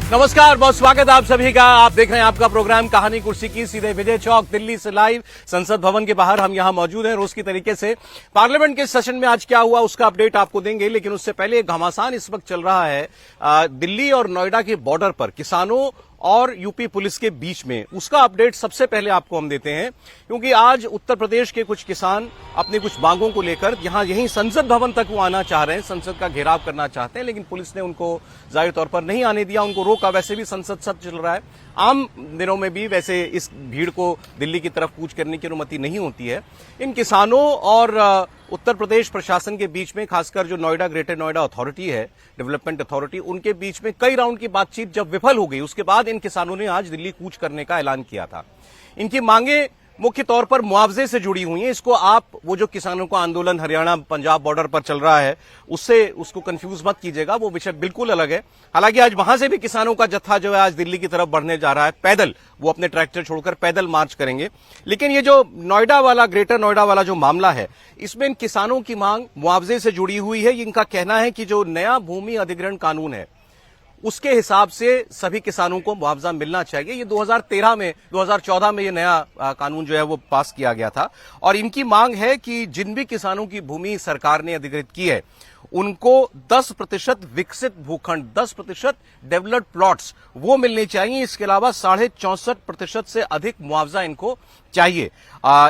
नमस्कार, बहुत स्वागत आप सभी का। आप देख रहे हैं आपका प्रोग्राम कहानी कुर्सी की, सीधे विजय चौक दिल्ली से लाइव संसद भवन के बाहर हम यहां मौजूद हैं रोज की तरीके से। पार्लियामेंट के सेशन में आज क्या हुआ उसका अपडेट आपको देंगे, लेकिन उससे पहले एक घमासान इस वक्त चल रहा है दिल्ली और नोएडा के बॉर्डर पर किसानों और यूपी पुलिस के बीच में। उसका अपडेट सबसे पहले आपको हम देते हैं, क्योंकि आज उत्तर प्रदेश के कुछ किसान अपनी कुछ मांगों को लेकर यहीं संसद भवन तक वो आना चाह रहे हैं, संसद का घेराव करना चाहते हैं, लेकिन पुलिस ने उनको जाहिर तौर पर नहीं आने दिया, उनको रोका। वैसे भी संसद सब चल रहा है, आम दिनों में भी वैसे इस भीड़ को दिल्ली की तरफ कूच करने की अनुमति नहीं होती है। इन किसानों और उत्तर प्रदेश प्रशासन के बीच में, खासकर जो नोएडा ग्रेटर नोएडा अथॉरिटी है, डेवलपमेंट अथॉरिटी, उनके बीच में कई राउंड की बातचीत जब विफल हो गई, उसके बाद इन किसानों ने आज दिल्ली कूच करने का ऐलान किया था। इनकी मांगे मुख्य तौर पर मुआवजे से जुड़ी हुई हैं। इसको आप, वो जो किसानों का आंदोलन हरियाणा पंजाब बॉर्डर पर चल रहा है, उसको कंफ्यूज मत कीजिएगा, वो विषय बिल्कुल अलग है। हालांकि आज वहां से भी किसानों का जत्था जो है आज दिल्ली की तरफ बढ़ने जा रहा है पैदल। वो अपने ट्रैक्टर छोड़कर पैदल मार्च करेंगे। लेकिन ये जो नोएडा वाला, ग्रेटर नोएडा वाला जो मामला है, इसमें इन किसानों की मांग मुआवजे से जुड़ी हुई है। इनका कहना है कि जो नया भूमि अधिग्रहण कानून है उसके हिसाब से सभी किसानों को मुआवजा मिलना चाहिए। ये 2014 में ये नया कानून जो है वो पास किया गया था, और इनकी मांग है कि जिन भी किसानों की भूमि सरकार ने अधिग्रहित की है उनको 10% विकसित भूखंड, 10% डेवलप्ड प्लॉट्स वो मिलने चाहिए। इसके अलावा 64.5% से अधिक मुआवजा इनको चाहिए।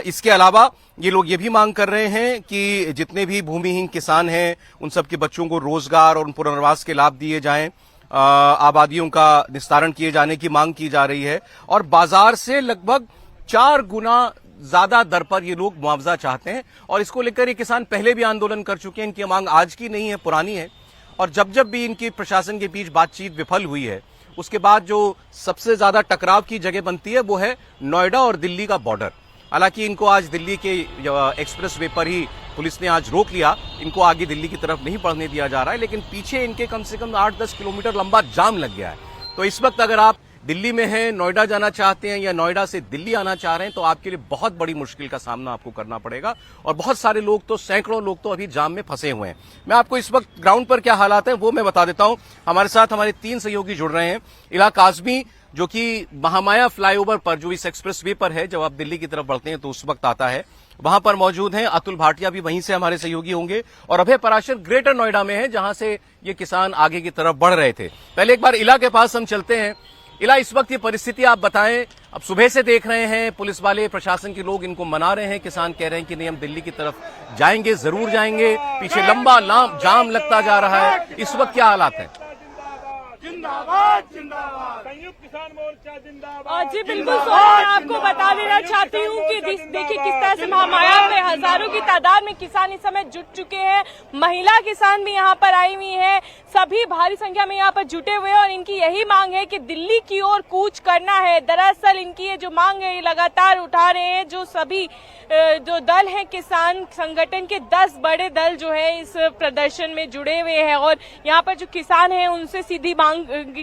इसके अलावा ये लोग ये भी मांग कर रहे हैं कि जितने भी भूमिहीन किसान हैं उन सबके बच्चों को रोजगार और पुनर्वास के लाभ दिए जाएं, आबादियों का निस्तारण किए जाने की मांग की जा रही है, और बाजार से लगभग 4 गुना ज्यादा दर पर ये लोग मुआवजा चाहते हैं। और इसको लेकर ये किसान पहले भी आंदोलन कर चुके हैं। इनकी मांग आज की नहीं है, पुरानी है, और जब भी इनकी प्रशासन के बीच बातचीत विफल हुई है, उसके बाद जो सबसे ज्यादा टकराव की जगह बनती है वो है नोएडा और दिल्ली का बॉर्डर। हालांकि इनको आज दिल्ली के एक्सप्रेस वे पर ही पुलिस ने आज रोक लिया, इनको आगे दिल्ली की तरफ नहीं बढ़ने दिया जा रहा है, लेकिन पीछे इनके कम से कम 8-10 किलोमीटर लंबा जाम लग गया है। तो इस वक्त अगर आप दिल्ली में हैं, नोएडा जाना चाहते हैं या नोएडा से दिल्ली आना चाह रहे हैं, तो आपके लिए बहुत बड़ी मुश्किल का सामना आपको करना पड़ेगा। और बहुत सारे लोग तो, सैकड़ों लोग तो अभी जाम में फंसे हुए हैं। मैं आपको इस वक्त ग्राउंड पर क्या हालात है वो मैं बता देता हूं। हमारे साथ हमारे 3 सहयोगी जुड़ रहे हैं। इला काजमी, जो कि महामाया फ्लाईओवर पर, जो इस एक्सप्रेस वे पर है, जब आप दिल्ली की तरफ बढ़ते हैं तो उस वक्त आता है, वहां पर मौजूद हैं। अतुल भाटिया भी वहीं से हमारे सहयोगी होंगे, और अभय पराशर ग्रेटर नोएडा में है, जहां से ये किसान आगे की तरफ बढ़ रहे थे। पहले एक बार इला के पास हम चलते हैं। इला, इस वक्त ये परिस्थिति आप बताएं। अब सुबह से देख रहे हैं पुलिस वाले, प्रशासन के लोग इनको मना रहे हैं, किसान कह रहे हैं कि नहीं, हम दिल्ली की तरफ जाएंगे, जरूर जाएंगे। पीछे लंबा जाम लगता जा रहा है। इस वक्त क्या हालात है? जिंदाबाद जिंदाबाद, संयुक्त किसान मोर्चा जिंदाबाद। जी बिल्कुल, मैं आपको बता देना चाहती हूँ कि देखिए किस तरह से महामाया में हजारों की तादाद में किसान इस समय जुट चुके हैं। महिला किसान भी यहाँ पर आई हुई हैं, सभी भारी संख्या में यहाँ पर जुटे हुए हैं, और इनकी यही मांग है कि दिल्ली की ओर कूच करना है। दरअसल इनकी ये जो मांग है ये लगातार उठा रहे हैं। जो सभी जो दल हैं, किसान संगठन के 10 बड़े दल जो है इस प्रदर्शन में जुड़े हुए हैं, और यहाँ पर जो किसान हैं उनसे सीधी मांग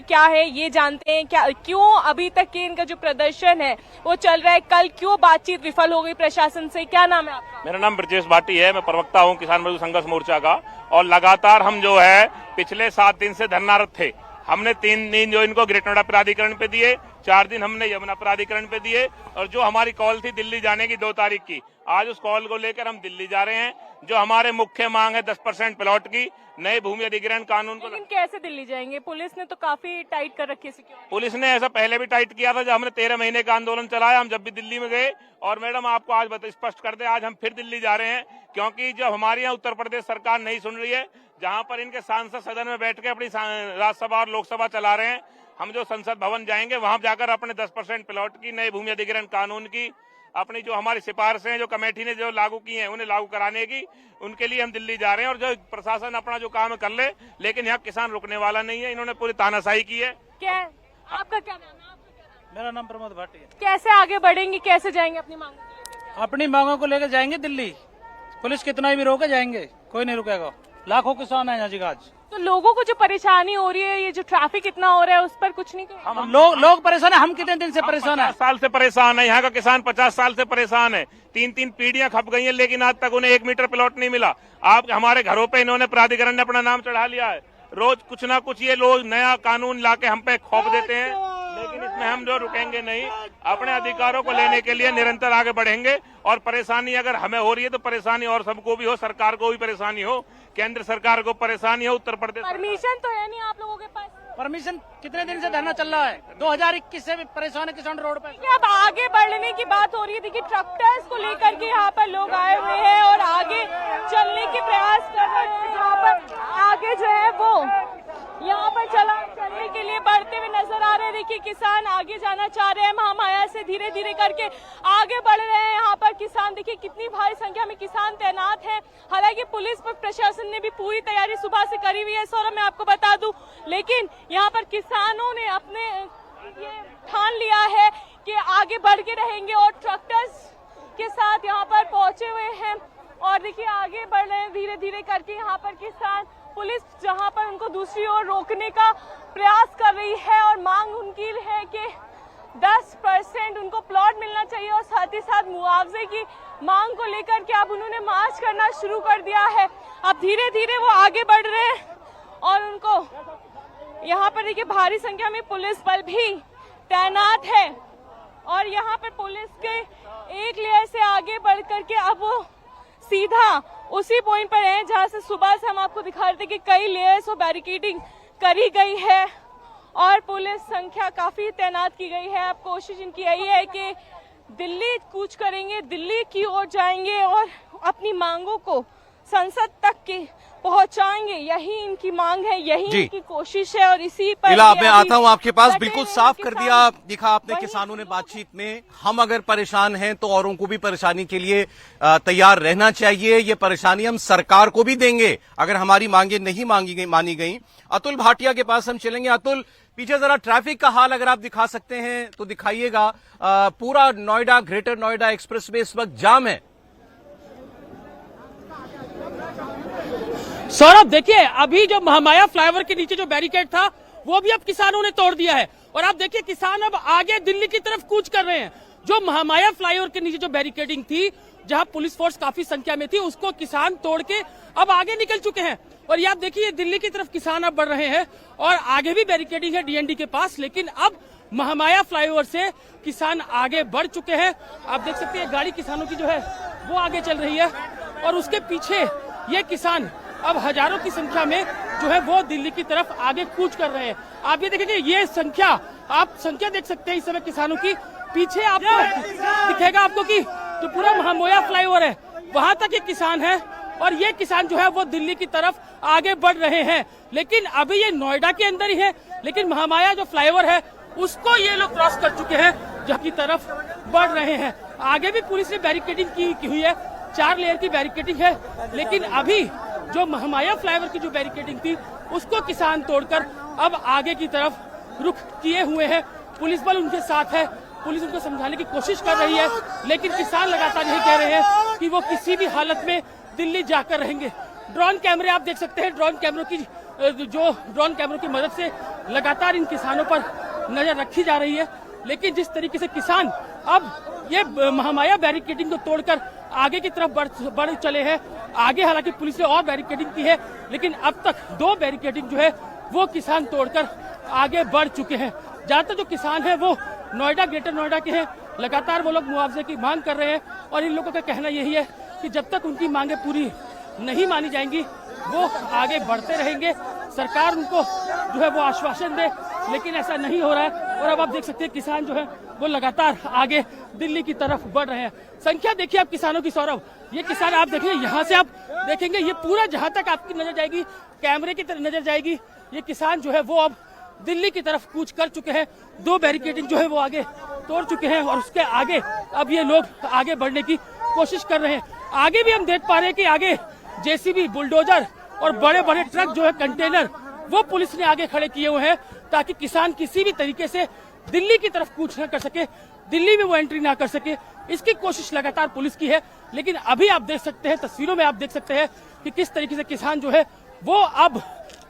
क्या है ये जानते हैं। क्यों अभी तक के इनका जो प्रदर्शन है वो चल रहा है, कल क्यों बातचीत विफल हो गई प्रशासन से? क्या नाम है आपका? मेरा नाम ब्रजेश भाटी है, मैं प्रवक्ता हूँ किसान मजदूर संघर्ष मोर्चा का। और लगातार हम जो है पिछले 7 दिन से धरनारत थे। हमने 3 दिन जो इनको ग्रेटर नोएडा प्राधिकरण पे दिए, 4 दिन हमने यमुना प्राधिकरण पे दिए, और जो हमारी कॉल थी दिल्ली जाने की 2 तारीख की, आज उस कॉल को लेकर हम दिल्ली जा रहे हैं। जो हमारे मुख्य मांग है 10% प्लॉट की, नए भूमि अधिग्रहण कानून को। लेकिन कैसे दिल्ली जाएंगे? पुलिस ने तो काफी टाइट कर रखी है सिक्योरिटी। पुलिस ने ऐसा पहले भी टाइट किया था, जब हमने 13 महीने का आंदोलन चलाया, हम जब भी दिल्ली में गए। और मैडम आपको आज स्पष्ट कर दे, आज हम फिर दिल्ली जा रहे हैं, क्योंकि जब हमारे यहाँ उत्तर प्रदेश सरकार नहीं सुन रही है, जहाँ पर इनके सांसद सदन में बैठ के अपनी राज्यसभा और लोकसभा चला रहे हैं, हम जो संसद भवन जाएंगे वहां जाकर अपने 10% प्लॉट की, नए भूमि अधिग्रहण कानून की, अपनी जो हमारी सिफारिशें जो कमेटी ने जो लागू की हैं उन्हें लागू कराने की, उनके लिए हम दिल्ली जा रहे हैं। और जो प्रशासन अपना जो काम कर ले, लेकिन यहाँ किसान रुकने वाला नहीं है। इन्होंने पूरी तानाशाही की है। क्या आपका क्या नाम है? मेरा नाम प्रमोद भाटी है। कैसे आगे बढ़ेंगे, कैसे जाएंगे अपनी मांगों को लेकर? अपनी मांगों को लेकर जाएंगे दिल्ली। पुलिस कितना भी रोके जाएंगे, कोई नहीं रुकेगा। लाखों किसान है यहाँ जी आज। तो लोगों को जो परेशानी हो रही है, ये जो ट्रैफिक इतना हो रहा है, उस पर कुछ नहीं करें? हम लोग परेशान है। हम कितने दिन से परेशान है? 50 साल से परेशान है। यहाँ का किसान 50 साल से परेशान है। 3-3 पीढ़ियां खप गई हैं, लेकिन आज तक उन्हें 1 मीटर प्लॉट नहीं मिला। आप हमारे घरों पे इन्होंने, प्राधिकरण ने अपना नाम चढ़ा लिया है। रोज कुछ ना कुछ ये लोग नया कानून लाके हम पे खौफ देते हैं, लेकिन इसमें हम जो रुकेंगे नहीं, अपने अधिकारों को लेने के लिए निरंतर आगे बढ़ेंगे। और परेशानी अगर हमें हो रही है तो परेशानी और सबको भी हो, सरकार को भी परेशानी हो, केंद्र सरकार को परेशानी हो, उत्तर प्रदेश परमिशन तो है नहीं आप लोगों के पास। परमिशन कितने दिन से धरना चल रहा है? 2021 से भी परेशान है किसान रोड पे। अब आगे बढ़ने की बात हो रही है। देखिए ट्रैक्टर्स को लेकर के यहाँ पर लोग आए हुए हैं और आगे चलने के प्रयास कर रहे हैं। यहाँ पर आगे जो है वो यहाँ पर चलने के लिए बढ़ते हुए नजर आ रहे हैं। देखिए किसान आगे जाना चाह रहे हैं, महामाया से धीरे धीरे करके आगे बढ़ रहे हैं। यहाँ पर किसान देखिए कितनी भारी संख्या में किसान तैनात हैं। हालांकि पुलिस प्रशासन ने भी पूरी तैयारी सुबह से करी हुई है सौरभ, मैं आपको बता दूं, लेकिन यहाँ पर किसानों ने अपने ये ठान लिया है कि आगे बढ़ के रहेंगे और ट्रैक्टर्स के साथ यहाँ पर पहुंचे हुए हैं और देखिए आगे बढ़ रहे हैं धीरे धीरे करके। यहाँ पर किसान, पुलिस जहाँ पर उनको दूसरी ओर रोकने का प्रयास कर रही है और मांग उनकी है कि 10% उनको प्लॉट मिलना चाहिए और साथ ही साथ मुआवजे की मांग को लेकर के अब उन्होंने मार्च करना शुरू कर दिया है। अब धीरे धीरे वो आगे बढ़ रहे हैं और उनको यहाँ पर देखिए भारी संख्या में पुलिस बल भी तैनात है और यहाँ पर पुलिस के एक लेयर से आगे बढ़ करके अब वो सीधा उसी पॉइंट पर है जहाँ से सुबह से हम आपको दिखा रहे थे कि कई लेयर्स और बैरिकेडिंग करी गई है और पुलिस संख्या काफी तैनात की गई है। अब कोशिश इनकी यही है कि दिल्ली कूच करेंगे, दिल्ली की ओर जाएंगे और अपनी मांगों को संसद तक के पहुंचाएंगे। यही इनकी मांग है, यही इनकी कोशिश है और इसी पर मैं आता हूं आपके पास। बिल्कुल साफ कर दिया, दिखा आपने किसानों ने बातचीत में। हम अगर परेशान हैं तो औरों को भी परेशानी के लिए तैयार रहना चाहिए। ये परेशानी हम सरकार को भी देंगे अगर हमारी मांगे नहीं मानी गई। अतुल भाटिया के पास हम चलेंगे। अतुल, पीछे जरा ट्रैफिक का हाल अगर आप दिखा सकते हैं तो दिखाइएगा। पूरा नोएडा, ग्रेटर नोएडा एक्सप्रेसवे इस वक्त जाम है। सौरभ देखिए, अभी जो महामाया फ्लाईओवर के नीचे जो बैरिकेड था वो भी अब किसानों ने तोड़ दिया है और आप देखिए किसान अब आगे दिल्ली की तरफ कूच कर रहे हैं। जो महामाया फ्लाईओवर के नीचे जो बैरिकेडिंग थी, जहां पुलिस फोर्स काफी संख्या में थी, उसको किसान तोड़ के अब आगे निकल चुके हैं और ये आप देखिए दिल्ली की तरफ किसान अब बढ़ रहे हैं और आगे भी बैरिकेडिंग है डीएनडी के पास, लेकिन अब महामाया फ्लाईओवर से किसान आगे बढ़ चुके हैं। आप देख सकते हैं गाड़ी किसानों की जो है वो आगे चल रही है और उसके पीछे ये किसान अब हजारों की संख्या में जो है वो दिल्ली की तरफ आगे कूच कर रहे हैं। आप ये देखेंगे, ये संख्या, आप संख्या देख सकते हैं इस समय किसानों की। पीछे आपको दिखेगा आपको कि जो पूरा महामाया फ्लाईओवर है वहां तक ये किसान है और ये किसान जो है वो दिल्ली की तरफ आगे बढ़ रहे हैं। लेकिन अभी ये नोएडा के अंदर ही है, लेकिन महामाया जो फ्लाईओवर है उसको ये लोग क्रॉस कर चुके हैं, जहाँ की तरफ बढ़ रहे हैं। आगे भी पुलिस ने बैरिकेडिंग की हुई है, 4 लेयर की बैरिकेडिंग है, लेकिन अभी जो महामाया फ्लाईओवर की जो बैरिकेडिंग थी उसको किसान तोड़कर अब आगे की तरफ रुख किए हुए हैं। पुलिस बल उनके साथ है, पुलिस उनको समझाने की कोशिश कर रही है, लेकिन किसान लगातार यही कह रहे हैं कि वो किसी भी हालत में दिल्ली जाकर रहेंगे। ड्रोन कैमरे आप देख सकते हैं, ड्रोन कैमरों की मदद से लगातार इन किसानों पर नजर रखी जा रही है। लेकिन जिस तरीके से किसान अब ये महामाया बैरिकेडिंग को तोड़कर आगे की तरफ बढ़ चले हैं, आगे हालांकि पुलिस ने और बैरिकेडिंग की है, लेकिन अब तक 2 बैरिकेडिंग जो है वो किसान तोड़कर आगे बढ़ चुके हैं। ज्यादातर जो किसान है वो नोएडा, ग्रेटर नोएडा के हैं। लगातार वो लोग मुआवजे की मांग कर रहे हैं और इन लोगों का कहना यही है कि जब तक उनकी मांगे पूरी नहीं मानी जाएंगी वो आगे बढ़ते रहेंगे। सरकार उनको जो है वो आश्वासन दे, लेकिन ऐसा नहीं हो रहा है और अब आप देख सकते हैं किसान जो है वो लगातार आगे दिल्ली की तरफ बढ़ रहे हैं। संख्या देखिए आप किसानों की सौरभ, ये किसान आप देखिए, यहाँ से आप देखेंगे ये पूरा जहाँ तक आपकी नजर जाएगी, कैमरे की तरफ नजर जाएगी, ये किसान जो है वो अब दिल्ली की तरफ कूच कर चुके हैं। 2 बैरिकेडिंग जो है वो आगे तोड़ चुके हैं और उसके आगे अब ये लोग आगे बढ़ने की कोशिश कर रहे हैं। आगे भी हम देख पा रहे हैं कि आगे जेसीबी, बुलडोजर और बड़े बड़े ट्रक जो है, कंटेनर, वो पुलिस ने आगे खड़े किए हुए हैं ताकि किसान किसी भी तरीके से दिल्ली की तरफ कूच न कर सके, दिल्ली में वो एंट्री ना कर सके। इसकी कोशिश लगातार पुलिस की है, लेकिन अभी आप देख सकते हैं, तस्वीरों में आप देख सकते हैं कि किस तरीके से किसान जो है वो अब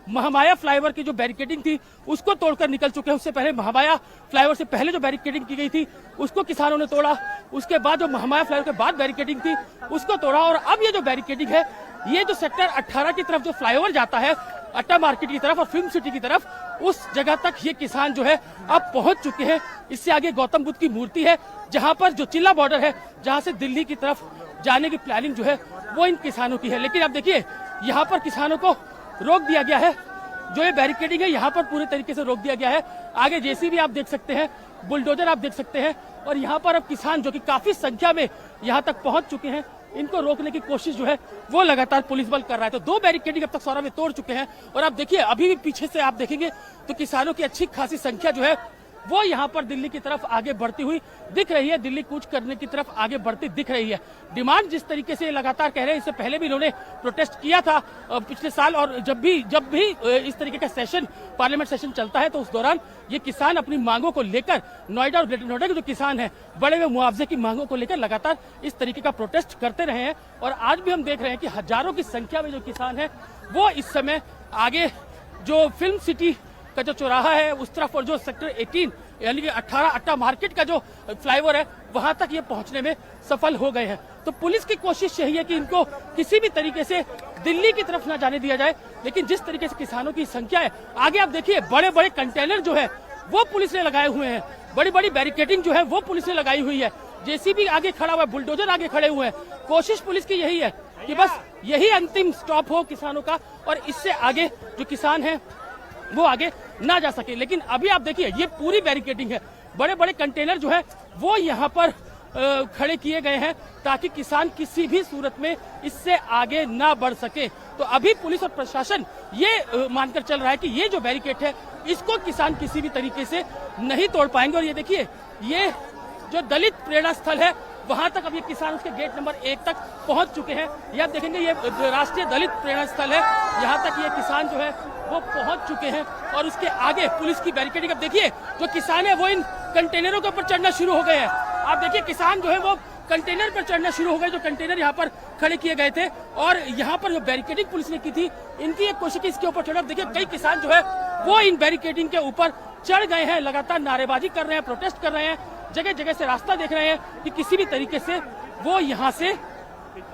महामाया फ्लाईओवर की जो बैरिकेडिंग थी उसको तोड़कर निकल चुके हैं। उससे पहले महामाया फ्लाईओवर से पहले जो बैरिकेडिंग की गई थी उसको किसानों ने तोड़ा, उसके बाद जो महामाया फ्लाईओवर के बाद बैरिकेडिंग थी उसको तोड़ा और अब ये जो बैरिकेडिंग है ये जो सेक्टर 18 की तरफ जो फ्लाईओवर जाता है अट्टा मार्केट की तरफ और फिल्म सिटी की तरफ, उस जगह तक ये किसान जो है अब पहुंच चुके हैं। इससे आगे गौतम बुद्ध की मूर्ति है, जहां पर जो चिल्ला बॉर्डर है, जहां से दिल्ली की तरफ जाने की प्लानिंग जो है वो इन किसानों की है। लेकिन अब देखिए यहाँ पर किसानों को रोक दिया गया है, जो ये बैरिकेडिंग है यहाँ पर पूरे तरीके से रोक दिया गया है। आगे जेसीबी आप देख सकते हैं, बुलडोजर आप देख सकते हैं, और यहाँ पर अब किसान जो कि काफी संख्या में यहाँ तक पहुंच चुके हैं, इनको रोकने की कोशिश जो है वो लगातार पुलिस बल कर रहा है। तो 2 बैरिकेडिंग अब तक सौरभ में तोड़ चुके हैं, और आप देखिए अभी भी पीछे से आप देखेंगे तो किसानों की अच्छी खासी संख्या जो है वो यहाँ पर दिल्ली की तरफ आगे बढ़ती हुई दिख रही है, दिल्ली कूच करने की तरफ आगे बढ़ती दिख रही है। डिमांड जिस तरीके से लगातार कह रहे हैं, इससे पहले भी इन्होंने प्रोटेस्ट किया था पिछले साल, और जब भी इस तरीके का सेशन, पार्लियामेंट सेशन चलता है तो उस दौरान ये किसान अपनी मांगों को लेकर, नोएडा और ग्रेटर नोएडा के जो किसान हैं, बड़े हुए मुआवजे की मांगों को लेकर लगातार इस तरीके का प्रोटेस्ट करते रहे हैं। और आज भी हम देख रहे हैं कि हजारों की संख्या में जो किसान है वो इस समय आगे जो फिल्म सिटी का जो चौराहा है उस तरफ, और जो सेक्टर 18 यानी कि 18 अट्टा मार्केट का जो फ्लाईओवर है वहां तक ये पहुंचने में सफल हो गए हैं। तो पुलिस की कोशिश यही है कि इनको किसी भी तरीके से दिल्ली की तरफ ना जाने दिया जाए। लेकिन जिस तरीके से किसानों की संख्या है, आगे आप देखिए बड़े बड़े कंटेनर जो है वो पुलिस ने लगाए हुए हैं, बड़ी बड़ी बैरिकेडिंग जो है वो पुलिस ने लगाई हुई है, जेसीबी आगे खड़ा हुआ है, बुलडोजर आगे खड़े हुए हैं। कोशिश पुलिस की यही है कि बस यही अंतिम स्टॉप हो किसानों का, और इससे आगे जो किसान है वो आगे ना जा सके। लेकिन अभी आप देखिए ये पूरी बैरिकेडिंग है, बड़े बड़े कंटेनर जो है वो यहाँ पर खड़े किए गए हैं ताकि किसान किसी भी सूरत में इससे आगे ना बढ़ सके। तो अभी पुलिस और प्रशासन ये मानकर चल रहा है कि ये जो बैरिकेड है इसको किसान किसी भी तरीके से नहीं तोड़ पाएंगे। और ये देखिए ये जो दलित प्रेरणा स्थल है वहां तक अब ये किसान उसके गेट नंबर 1 तक पहुंच चुके हैं। ये आप देखेंगे ये राष्ट्रीय दलित प्रेरणा स्थल है, यहाँ तक ये किसान जो है वो पहुंच चुके हैं, और उसके आगे पुलिस की बैरिकेडिंग। अब देखिए जो किसान है वो इन कंटेनरों के ऊपर चढ़ना शुरू हो गए हैं। आप देखिए किसान जो है वो कंटेनर पर चढ़ना शुरू हो गए, जो कंटेनर यहाँ पर खड़े किए गए थे, और यहाँ पर जो बैरिकेडिंग पुलिस ने की थी इनकी एक कोशिश इसके ऊपर चढ़ा। देखिए कई किसान जो है वो इन बैरिकेडिंग के ऊपर चढ़ गए हैं, लगातार नारेबाजी कर रहे हैं, प्रोटेस्ट कर रहे हैं, जगह जगह से रास्ता देख रहे हैं कि किसी भी तरीके से वो यहाँ से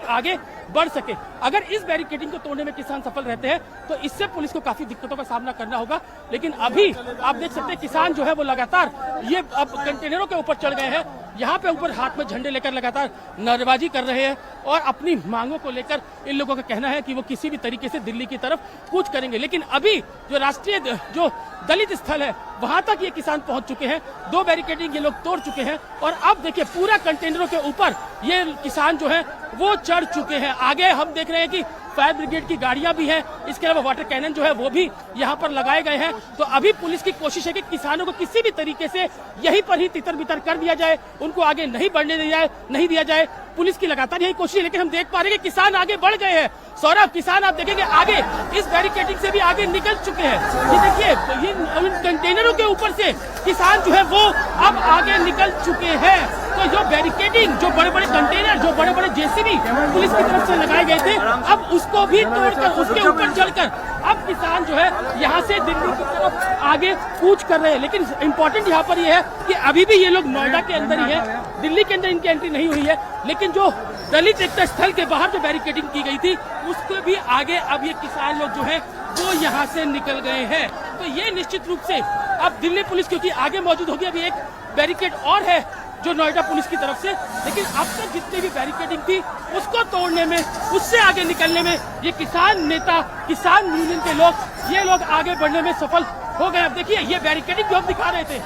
आगे बढ़ सके। अगर इस बैरिकेडिंग को तोड़ने में किसान सफल रहते हैं तो इससे पुलिस को काफी दिक्कतों का सामना करना होगा। लेकिन अभी आप देख सकते हैं किसान जो है वो लगातार ये अब कंटेनरों के ऊपर चढ़ गए हैं, यहाँ पे ऊपर हाथ में झंडे लेकर लगातार नारेबाजी कर रहे हैं, और अपनी मांगों को लेकर इन लोगों का कहना है कि वो किसी भी तरीके से दिल्ली की तरफ कूच करेंगे। लेकिन अभी जो राष्ट्रीय जो दलित स्थल है वहां तक ये किसान पहुंच चुके हैं, 2 बैरिकेडिंग ये लोग तोड़ चुके हैं, और अब देखिए पूरा कंटेनरों के ऊपर ये किसान जो है वो चढ़ चुके हैं। आगे हम देख रहे हैं कि फायर ब्रिगेड की गाड़ियां भी हैं, इसके अलावा वाटर कैनन जो है वो भी यहाँ पर लगाए गए हैं। तो अभी पुलिस की कोशिश है कि किसानों को किसी भी तरीके से यहीं पर ही तितर बितर कर दिया जाए, उनको आगे नहीं बढ़ने दिया जाए। पुलिस की लगातार यही कोशिश है, लेकिन हम देख पा रहे हैं कि किसान आगे बढ़ गए हैं। सौरभ, किसान आप देखेंगे आगे इस बैरिकेडिंग से भी आगे निकल चुके हैं। ये देखिए इन कंटेनरों के ऊपर से किसान जो है वो अब आगे निकल चुके हैं। तो जो बैरिकेडिंग, जो बड़े बड़े कंटेनर, जो बड़े बड़े जेसीबी पुलिस की तरफ से लगाए गए थे, अब उसको भी तोड़कर उसके ऊपर चढ़कर अब किसान जो है यहाँ से दिल्ली की तरफ आगे कूच कर रहे हैं। लेकिन इम्पोर्टेंट यहाँ पर ये है कि अभी भी ये लोग नोएडा के अंदर ही है, दिल्ली के अंदर इनकी एंट्री नहीं हुई है। लेकिन जो दलित एकता स्थल के बाहर जो बैरिकेडिंग की गई थी उसके भी आगे अब ये किसान लोग जो है वो यहाँ से निकल गए हैं। तो ये निश्चित रूप से अब दिल्ली पुलिस क्योंकि आगे मौजूद होगी, अभी एक बैरिकेड और है जो नोएडा पुलिस की तरफ से, लेकिन अब तक जितनी भी बैरिकेडिंग थी उसको तोड़ने में, उससे आगे निकलने में ये किसान नेता, किसान यूनियन के लोग, ये लोग आगे बढ़ने में सफल हो गए। अब देखिए ये बैरिकेडिंग जो हम दिखा रहे थे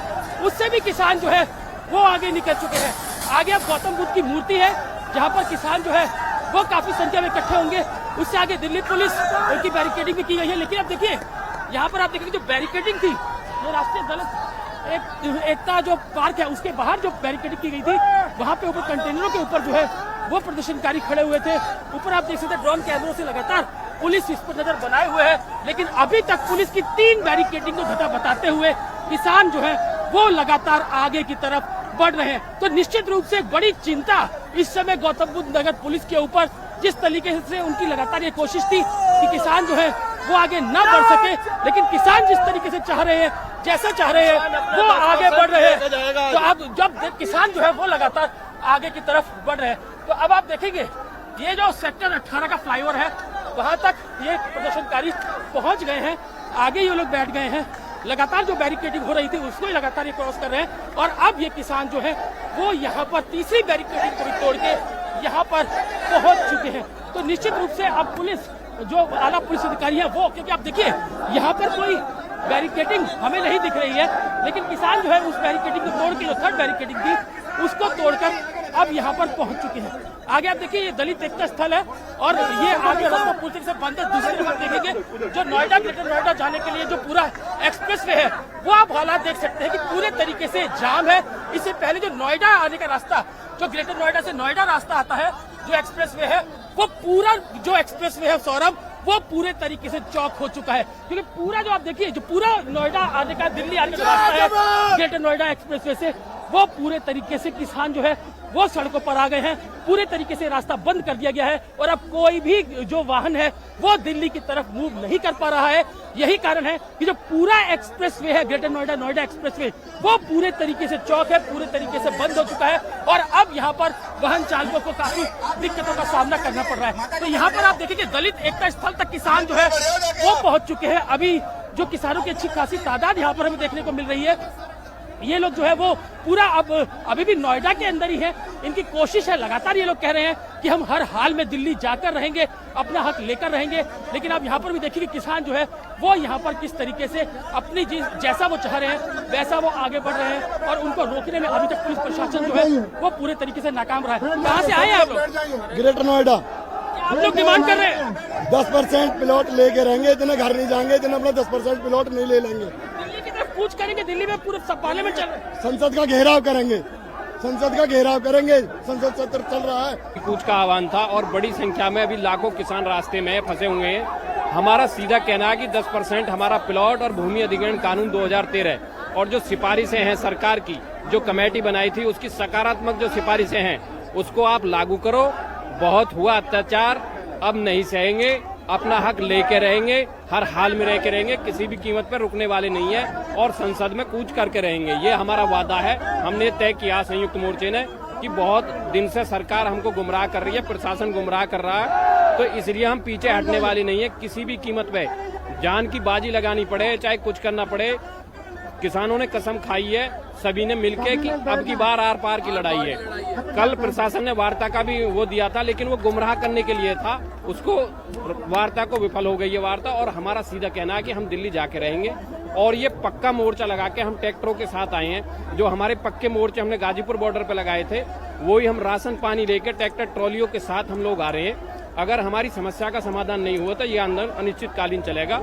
उससे भी किसान जो है वो आगे निकल चुके हैं। आगे अब गौतम बुद्ध की मूर्ति है जहाँ पर किसान जो है वो काफी संख्या में इकट्ठे होंगे, उससे आगे दिल्ली पुलिस उनकी बैरिकेडिंग भी की गई है। लेकिन अब देखिए यहाँ पर आप देखेंगे जो बैरिकेडिंग थी, ये राष्ट्रीय दलित एकता जो पार्क है उसके बाहर जो बैरिकेडिंग की गई थी, वहां पे ऊपर कंटेनरों के ऊपर जो है वो प्रदर्शनकारी खड़े हुए थे। ऊपर आप देख सकते हैं ड्रोन कैमरों से लगातार पुलिस इस पर नजर बनाए हुए है, लेकिन अभी तक पुलिस की 3 बैरिकेडिंग को घटा बताते हुए किसान जो है वो लगातार आगे की तरफ बढ़ रहे हैं। तो निश्चित रूप से बड़ी चिंता इस समय गौतम बुद्ध नगर पुलिस के ऊपर, जिस तरीके से उनकी लगातार ये कोशिश थी कि किसान जो है वो आगे न बढ़ सके, लेकिन किसान जिस तरीके से चाह रहे हैं, जैसा चाह रहे हैं वो आगे बढ़ रहे हैं। तो अब जब किसान जो है वो लगातार आगे की तरफ बढ़ रहे हैं, तो अब आप देखेंगे ये जो सेक्टर 18 का फ्लाईओवर है वहां तक ये प्रदर्शनकारी पहुंच गए हैं, आगे ये लोग बैठ गए हैं। लगातार जो बैरिकेडिंग हो रही थी उसको ही लगातार ये क्रॉस कर रहे हैं और अब ये किसान जो है वो यहाँ पर तीसरी बैरिकेडिंग को भी तोड़ के यहाँ पर पहुंच चुके हैं। तो निश्चित रूप से अब पुलिस जो आला पुलिस अधिकारी है वो, क्योंकि आप देखिए यहाँ पर कोई बैरिकेडिंग हमें नहीं दिख रही है, लेकिन किसान जो है उस बैरिकेडिंग को तोड़ के, जो थर्ड बैरिकेडिंग थी उसको तोड़कर अब यहाँ पर पहुंच चुके हैं। आगे आप देखिए ये दलित एकता स्थल है और ये आगे रास्ता पूरी तरीके से बंद है। दूसरी तरफ देखेंगे जो नोएडा, ग्रेटर नोएडा जाने के लिए जो पूरा एक्सप्रेस वे है वो आप हालात देख सकते हैं कि पूरे तरीके से जाम है। इससे पहले जो नोएडा आने का रास्ता, जो ग्रेटर नोएडा से नोएडा रास्ता आता है, जो एक्सप्रेस वे है वो पूरा जो एक्सप्रेस वे है सौरभ, वो पूरे तरीके से चौक हो चुका है। क्योंकि पूरा जो आप देखिए जो पूरा नोएडा आने का, दिल्ली आने का रास्ता है ग्रेटर नोएडा एक्सप्रेस वे से, वो पूरे तरीके से किसान जो है वो सड़कों पर आ गए हैं। पूरे तरीके से रास्ता बंद कर दिया गया है और अब कोई भी जो वाहन है वो दिल्ली की तरफ मूव नहीं कर पा रहा है। यही कारण है कि जो पूरा एक्सप्रेस वे है greater Noida, Noida express way, वो पूरे तरीके से चौक है, पूरे तरीके से बंद हो चुका है और अब यहाँ पर वाहन चालकों को काफी दिक्कतों का सामना करना पड़ रहा है। तो यहाँ पर आप देखिए दलित एकता स्थल तक किसान जो है वो पहुंच चुके हैं। अभी जो किसानों की अच्छी खासी तादाद यहाँ पर हमें देखने को मिल रही है। ये लोग जो है वो पूरा अब अभी भी नोएडा के अंदर ही है। इनकी कोशिश है, लगातार ये लोग कह रहे हैं कि हम हर हाल में दिल्ली जाकर रहेंगे, अपना हक लेकर रहेंगे। लेकिन अब यहाँ पर भी देखिए कि किसान जो है वो यहाँ पर किस तरीके से अपनी जैसा वो चाह रहे हैं वैसा वो आगे बढ़ रहे हैं और उनको रोकने में अभी तक पुलिस प्रशासन जो है वो पूरे तरीके से नाकाम रहा है। कहाँ से आए हैं आप लोग? ग्रेटर नोएडा। आप लोग डिमांड कर रहे हैं 10% प्लॉट लेके रहेंगे, इतने घर नहीं जाएंगे, इतना अपना 10% प्लॉट नहीं ले लेंगे। दिल्ली की तरफ कूच करेंगे, दिल्ली में पूरे पार्लियामेंट चल रहा है। संसद का घेराव करेंगे, संसद का घेराव करेंगे, संसद सत्र चल रहा है। कूच का आह्वान था और बड़ी संख्या में अभी लाखों किसान रास्ते में फंसे हुए हैं। हमारा सीधा कहना है कि 10% हमारा प्लॉट और भूमि अधिग्रहण कानून 2013 और जो सिफारिशें हैं सरकार की, जो कमेटी बनाई थी उसकी सकारात्मक जो सिफारिशें हैं उसको आप लागू करो। बहुत हुआ अत्याचार, अब नहीं सहेंगे, अपना हक लेके रहेंगे, हर हाल में रह के रहेंगे, किसी भी कीमत पर रुकने वाले नहीं है और संसद में कूच करके रहेंगे। ये हमारा वादा है। हमने तय किया संयुक्त मोर्चे ने कि बहुत दिन से सरकार हमको गुमराह कर रही है, प्रशासन गुमराह कर रहा है, तो इसलिए हम पीछे हटने वाले नहीं है। किसी भी कीमत पे जान की बाजी लगानी पड़े, चाहे कुछ करना पड़े। किसानों ने कसम खाई है सभी ने मिलके कि अब की बार आर पार की लड़ाई है। कल प्रशासन ने वार्ता का भी वो दिया था, लेकिन वो गुमराह करने के लिए था, उसको वार्ता को विफल हो गई है वार्ता। और हमारा सीधा कहना है कि हम दिल्ली जाके रहेंगे और ये पक्का मोर्चा लगा के हम ट्रैक्टरों के साथ आए हैं। जो हमारे पक्के मोर्चे हमने गाजीपुर बॉर्डर पे लगाए थे वो ही हम राशन पानी लेकर ट्रैक्टर ट्रॉलियों के साथ हम लोग आ रहे हैं। अगर हमारी समस्या का समाधान नहीं हुआ तो ये आंदोलन अनिश्चितकालीन चलेगा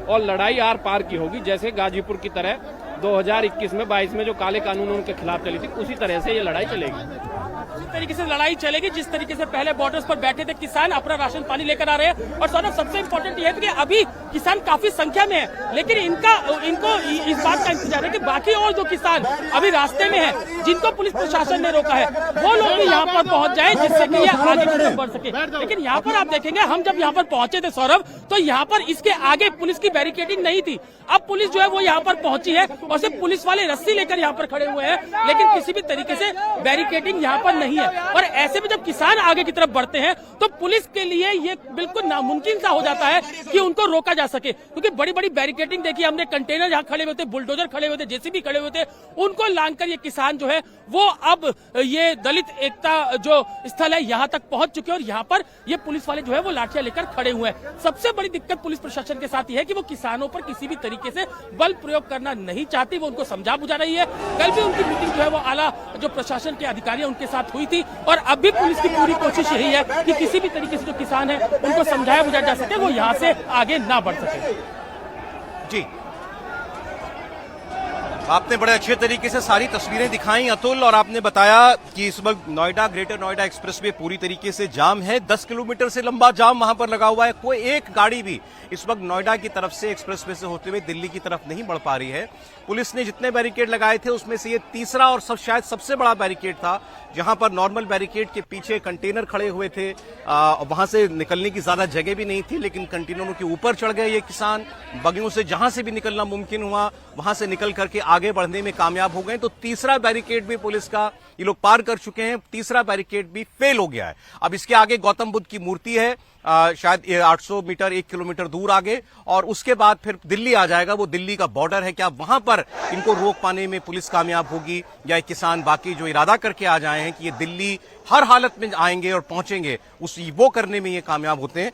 और लड़ाई आर पार की होगी। जैसे गाजीपुर की तरह 2021 में 22 में जो काले कानूनों के खिलाफ चली थी, उसी तरह से ये लड़ाई चलेगी। उसी तरीके से लड़ाई चलेगी जिस तरीके से पहले बॉर्डर्स पर बैठे थे किसान अपना राशन पानी लेकर आ रहे हैं। और सौरभ, सबसे इम्पोर्टेंट ये है कि अभी किसान काफी संख्या में है, लेकिन इनको इस बात का इंतजार है कि बाकी और जो किसान अभी रास्ते में है, जिनको पुलिस प्रशासन ने रोका है, वो लोग भी यहाँ पर पहुंच जाए जिससे कि ये आगे की तरफ बढ़ सके। लेकिन यहाँ पर आप देखेंगे, हम जब यहाँ पर पहुंचे थे सौरभ, तो यहाँ पर इसके आगे पुलिस की बैरिकेडिंग नहीं थी। अब पुलिस जो है वो यहाँ पर पहुंची है और सिर्फ पुलिस वाले रस्सी लेकर यहाँ पर खड़े हुए हैं, लेकिन किसी भी तरीके से बैरिकेडिंग यहाँ पर नहीं है। और ऐसे में जब किसान आगे की तरफ बढ़ते हैं तो पुलिस के लिए ये बिल्कुल नामुमकिन सा हो जाता है कि उनको रोका जा सके, क्योंकि बड़ी बड़ी बैरिकेडिंग देखिए हमने, कंटेनर यहाँ खड़े हुए थे, बुलडोजर खड़े हुए थे, जेसीबी खड़े हुए थे, उनको लांघकर ये किसान जो है वो अब ये दलित एकता जो स्थल है यहाँ तक पहुंच चुके हैं और यहाँ पर ये पुलिस वाले जो है वो लाठियां लेकर खड़े हुए हैं। सबसे बड़ी दिक्कत पुलिस प्रशासन के साथ ये है कि वो किसानों पर किसी भी तरीके से बल प्रयोग करना नहीं चाहती, वो उनको समझा बुझा रही है। कल भी उनकी मीटिंग जो है वो आला जो प्रशासन के अधिकारी उनके साथ हुई थी और अब भी पुलिस की पूरी कोशिश यही है कि किसी भी तरीके से जो किसान है उनको समझाया बुझाया जा सके, वो यहाँ से आगे ना बढ़ सके। जी, आपने बड़े अच्छे तरीके से सारी तस्वीरें दिखाई अतुल, और आपने बताया कि इस वक्त नोएडा, ग्रेटर नोएडा एक्सप्रेसवे पूरी तरीके से जाम है। 10 किलोमीटर से लंबा जाम वहां पर लगा हुआ है। कोई एक गाड़ी भी इस वक्त नोएडा की तरफ से एक्सप्रेसवे से होते हुए दिल्ली की तरफ नहीं बढ़ पा रही है। पुलिस ने जितने बैरिकेड लगाए थे उसमें से ये तीसरा और शायद सबसे बड़ा बैरिकेड था, जहां पर नॉर्मल बैरिकेड के पीछे कंटेनर खड़े हुए थे। वहां से निकलने की ज्यादा जगह भी नहीं थी, लेकिन कंटेनरों के ऊपर चढ़ गए ये किसान। बगियों से जहां से भी निकलना मुमकिन हुआ वहां से निकल करके आगे बढ़ने में कामयाब हो गए। तो तीसरा बैरिकेड भी पुलिस का ये लोग पार कर चुके हैं, तीसरा बैरिकेड भी फेल हो गया है। अब इसके आगे गौतम बुद्ध की मूर्ति है, शायद 800 मीटर 1 किलोमीटर दूर आगे, और उसके बाद फिर दिल्ली आ जाएगा। वो दिल्ली का बॉर्डर है, क्या वहां पर इनको रोक पाने में पुलिस कामयाब होगी, या किसान बाकी जो इरादा करके आ जाए हैं कि ये दिल्ली हर हालत में आएंगे और पहुंचेंगे, वो करने में ये कामयाब होते हैं।